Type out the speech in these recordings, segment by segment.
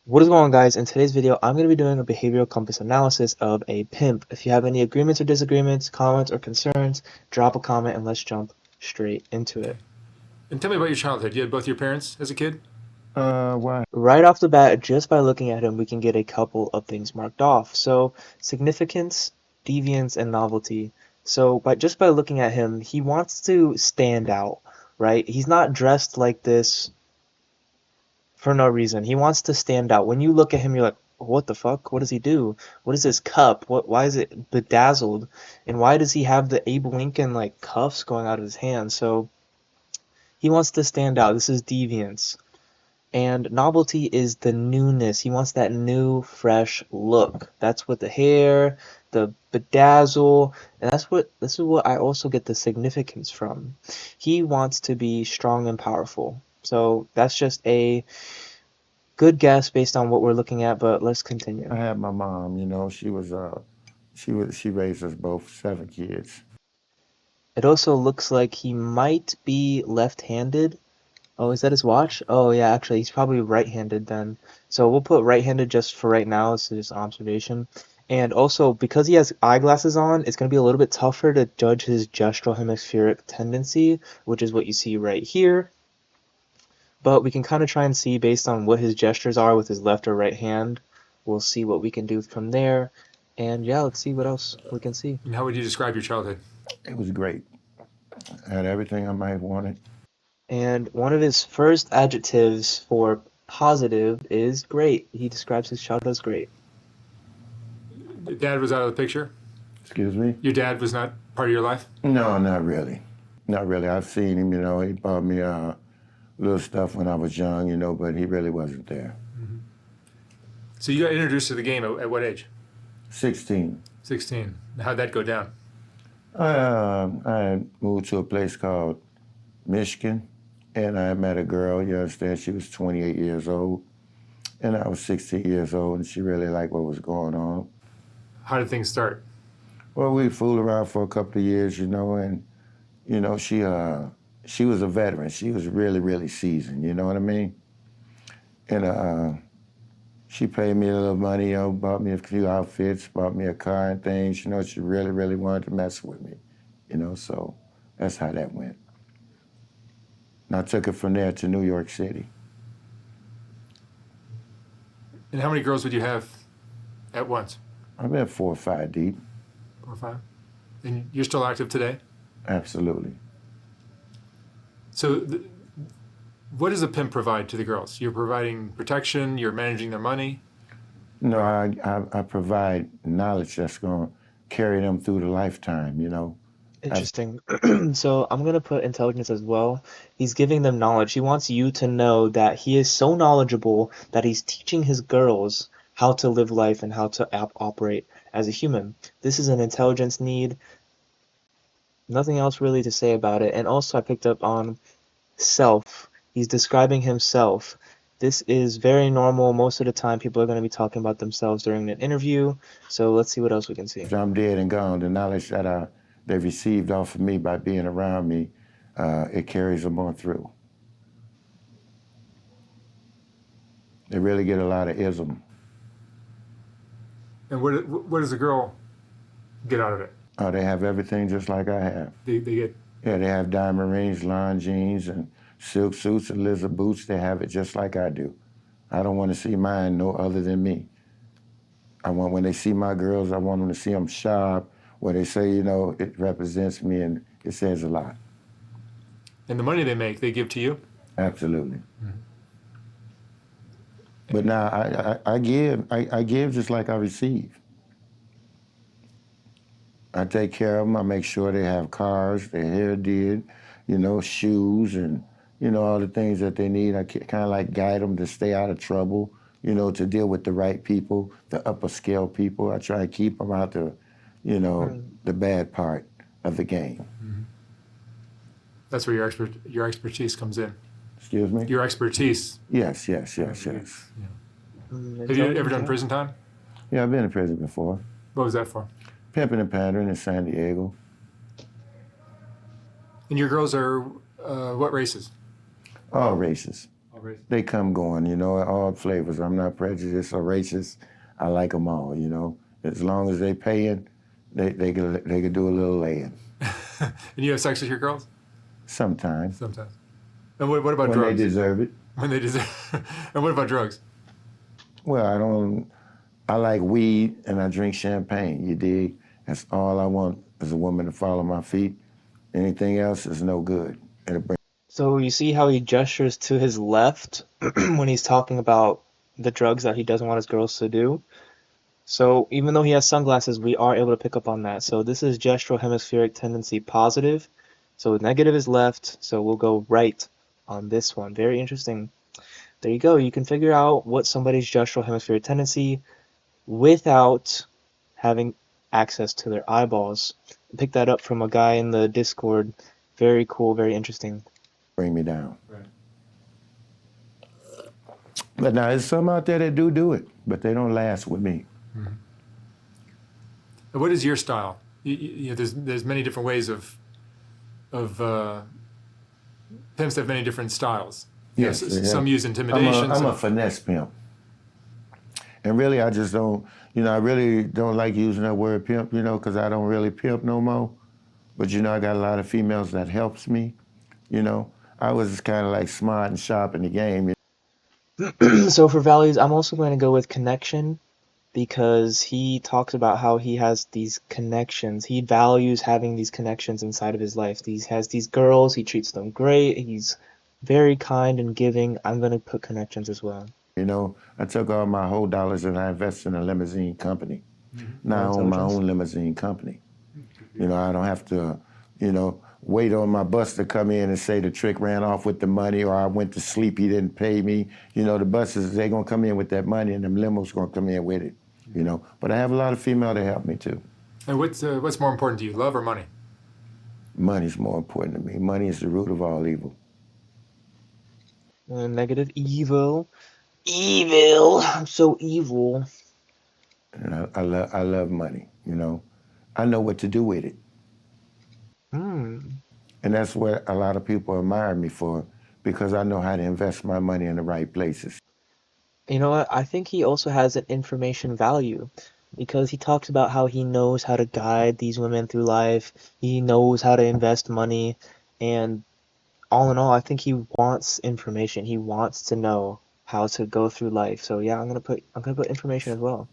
What is going on, guys? In today's video, I'm going to be doing a behavioral compass analysis of a pimp. If you have any agreements or disagreements, comments or concerns, drop a comment and let's jump straight into Okay. it. And tell me about your childhood. You had both your parents as a kid? Why? Right off the bat, just by looking at him, we can get a couple of things marked off. So, significance, deviance, and novelty. So, by looking at him, he wants to stand out, right? He's not dressed like this for no reason. He wants to stand out. When you look at him, you're like, what the fuck? What does he do? What is this cup? Why is it bedazzled? And why does he have the Abe Lincoln like cuffs going out of his hand? So he wants to stand out. This is deviance. And novelty is the newness. He wants that new, fresh look. That's what the hair, the bedazzle, and this is what I also get the significance from. He wants to be strong and powerful. So that's just a good guess based on what we're looking at, but let's continue. I had my mom. She raised us both 7 kids. It also looks like he might be left-handed. Oh, is that his watch? Oh, yeah, actually, he's probably right-handed then. So we'll put right-handed just for right now. This is just observation. And also, because he has eyeglasses on, it's going to be a little bit tougher to judge his gestural hemispheric tendency, which is what you see right here. But we can kind of try and see based on what his gestures are with his left or right hand. We'll see what we can do from there. And yeah, let's see what else we can see. And how would you describe your childhood? It was great. I had everything I might have wanted. And one of his first adjectives for positive is great. He describes his childhood as great. Your dad was out of the picture? Excuse me? Your dad was not part of your life? No, not really. Not really. I've seen him, he bought me little stuff when I was young, but he really wasn't there. So you got introduced to the game at what age? 16. 16. How'd that go down? I moved to a place called Michigan, and I met a girl, you understand, she was 28 years old, and I was 16 years old, and she really liked what was going on. How did things start? Well, we fooled around for a couple of years, and she was a veteran. She was really, really seasoned. You know what I mean? And she paid me a little money. Bought me a few outfits, bought me a car and things. She really, really wanted to mess with me. So that's how that went. And I took it from there to New York City. And how many girls would you have at once? I've been 4 or 5 deep. 4 or 5? And you're still active today? Absolutely. So what does a pimp provide to the girls? You're providing protection, you're managing their money. No, I provide knowledge that's going to carry them through the lifetime, Interesting. So I'm gonna put intelligence as well. He's giving them knowledge. He wants you to know that he is so knowledgeable that he's teaching his girls how to live life and how to operate as a human. This is an intelligence need. Nothing else really to say about it. And also I picked up on self. He's describing himself. This is very normal. Most of the time people are going to be talking about themselves during an interview. So let's see what else we can see. If I'm dead and gone, the knowledge that they received off of me by being around me, it carries them on through. They really get a lot of ism. And what does a girl get out of it? They have everything just like I have. They get... Yeah, they have diamond rings, lawn jeans, and silk suits and lizard boots. They have it just like I do. I don't want to see mine no other than me. When they see my girls, I want them to see them sharp, where they say, it represents me, and it says a lot. And the money they make, they give to you? Absolutely. But now I give just like I receive. I take care of them. I make sure they have cars, their hair did, shoes, and all the things that they need. I kind of like guide them to stay out of trouble, to deal with the right people, the upper scale people. I try to keep them out the, the bad part of the game. That's where your expertise comes in. Excuse me? Your expertise. Yes. Yeah. Have you ever done prison time? Yeah, I've been in prison before. What was that for? Pimping and pandering in San Diego. And your girls are what races? All races. All They come going, all flavors. I'm not prejudiced or racist. I like them all, As long as they paying, they could do a little laying. And you have sex with your girls? Sometimes. Sometimes. And what about When drugs? they deserve it. When they deserve. And what about drugs? Well, I like weed and I drink champagne, you dig? That's all I want is a woman to follow my feet. Anything else is no good. It'll bring So you see how he gestures to his left when he's talking about the drugs that he doesn't want his girls to do. So even though he has sunglasses, we are able to pick up on that. So this is gestural hemispheric tendency positive. So negative is left, so we'll go right on this one. Very interesting. There you go. You can figure out what somebody's gestural hemispheric tendency without having access to their eyeballs. Pick that up from a guy in the Discord. Very cool, very interesting. me down. Right. But now there's some out there that do it, but they don't last with me. Mm-hmm. And what is your style? There's many different ways of pimps have many different styles. Yes, some use intimidation. I'm a finesse pimp. And really, I just don't, I really don't like using that word pimp, because I don't really pimp no more. But, I got a lot of females that helps me, I was kind of like smart and sharp in the game. So for values, I'm also going to go with connection because he talks about how he has these connections. He values having these connections inside of his life. He has these girls, he treats them great, he's very kind and giving. I'm going to put connections as well. I took all my whole dollars and I invested in a limousine company. Mm-hmm. Now I own my own limousine company. I don't have to, wait on my bus to come in and say the trick ran off with the money or I went to sleep, he didn't pay me. The buses, they're going to come in with that money and them limos going to come in with it, But I have a lot of female that help me too. And what's more important to you, love or money? Money's more important to me. Money is the root of all evil. Negative evil. Evil. I'm so evil. And I love money, I know what to do with it. And that's what a lot of people admire me for, because I know how to invest my money in the right places. You know what? I think he also has an information value because he talks about how he knows how to guide these women through life. He knows how to invest money. And all in all, I think he wants information. He wants to know how to go through life. So yeah, I'm gonna put information as well.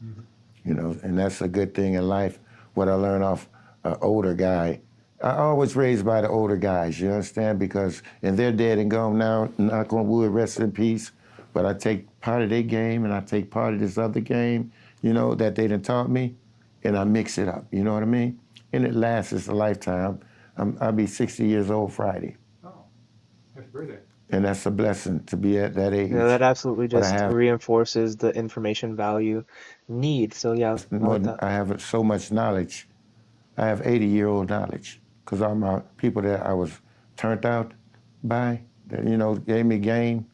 And that's a good thing in life. What I learned off an older guy, I always raised by the older guys, you understand? Because, and they're dead and gone now, knock on wood, rest in peace. But I take part of their game and I take part of this other game, that they done taught me, and I mix it up, you know what I mean? And it lasts a lifetime. I'll be 60 years old Friday. Oh, happy birthday. And that's a blessing to be at that age. Yeah, that absolutely just reinforces the information value need. So yeah, I like that. I have so much knowledge. I have 80-year-old knowledge because all my people that I was turned out by, that, gave me game,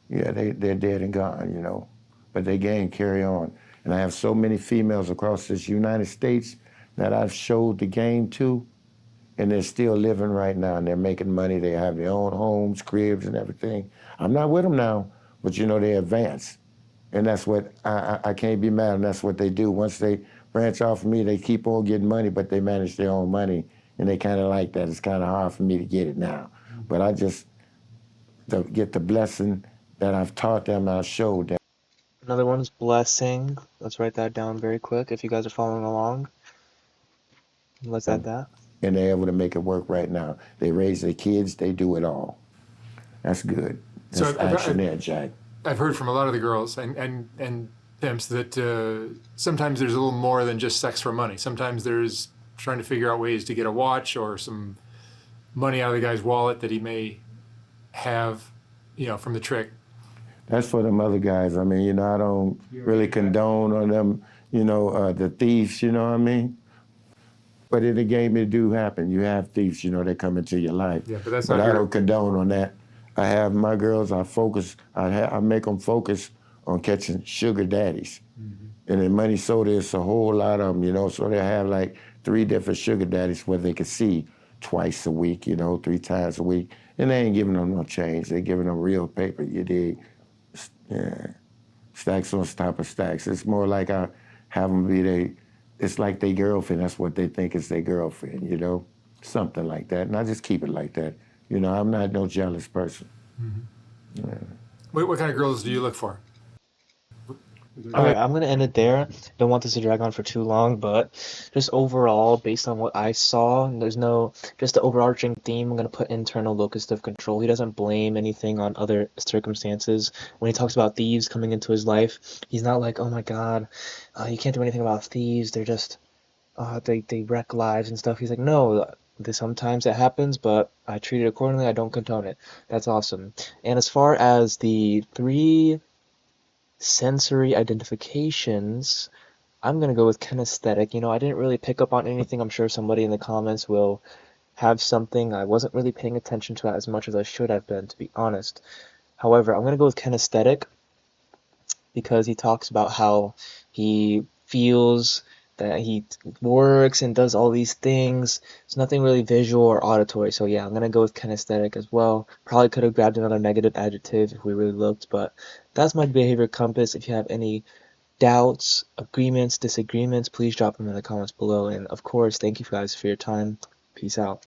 yeah, they're dead and gone, But they game carry on. And I have so many females across this United States that I've showed the game to, and they're still living right now, and they're making money. They have their own homes, cribs, and everything. I'm not with them now, but, they advance. And that's what, I can't be mad, and that's what they do. Once they branch off of me, they keep on getting money, but they manage their own money, and they kind of like that. It's kind of hard for me to get it now. But I just get the blessing that I've taught them, I've showed them. Another one's blessing. Let's write that down very quick if you guys are following along. Let's add that. And they're able to make it work right now. They raise their kids, they do it all. That's good. That's action there, Jack. I've heard from a lot of the girls and pimps that sometimes there's a little more than just sex for money. Sometimes there's trying to figure out ways to get a watch or some money out of the guy's wallet that he may have, from the trick. That's for them other guys. I mean, I don't really condone on them, the thieves, you know what I mean? But in the game, it do happen. You have thieves, that come into your life. Yeah, but that's but not I don't condone on that. I have my girls, I make them focus on catching sugar daddies. Mm-hmm. And in Money Soda, it's a whole lot of them, so they have like 3 different sugar daddies where they can see. twice a week, 3 times a week. And they ain't giving them no change. They giving them real paper, you dig? Yeah. Stacks on top of stacks. It's more like I have them be it's like their girlfriend. That's what they think is their girlfriend. Something like that. And I just keep it like that. I'm not no jealous person. What kind of girls do you look for? All right, I'm gonna end it there. Don't want this to drag on for too long, but just overall, based on what I saw, there's no just the overarching theme. I'm gonna put internal locus of control. He doesn't blame anything on other circumstances. When he talks about thieves coming into his life, he's not like, oh my God, you can't do anything about thieves. They're just they wreck lives and stuff. He's like, no, sometimes it happens, but I treat it accordingly. I don't condone it. That's awesome. And as far as the three sensory identifications, I'm gonna go with kinesthetic. I didn't really pick up on anything. I'm sure somebody in the comments will have something. I wasn't really paying attention to it as much as I should have been, to be honest. However, I'm gonna go with kinesthetic because he talks about how he feels that he works and does all these things. It's nothing really visual or auditory. So yeah, I'm gonna go with kinesthetic as well. Probably could have grabbed another negative adjective if we really looked, but that's my behavior compass. If you have any doubts, agreements, disagreements, please drop them in the comments below. And of course, thank you guys for your time. Peace out.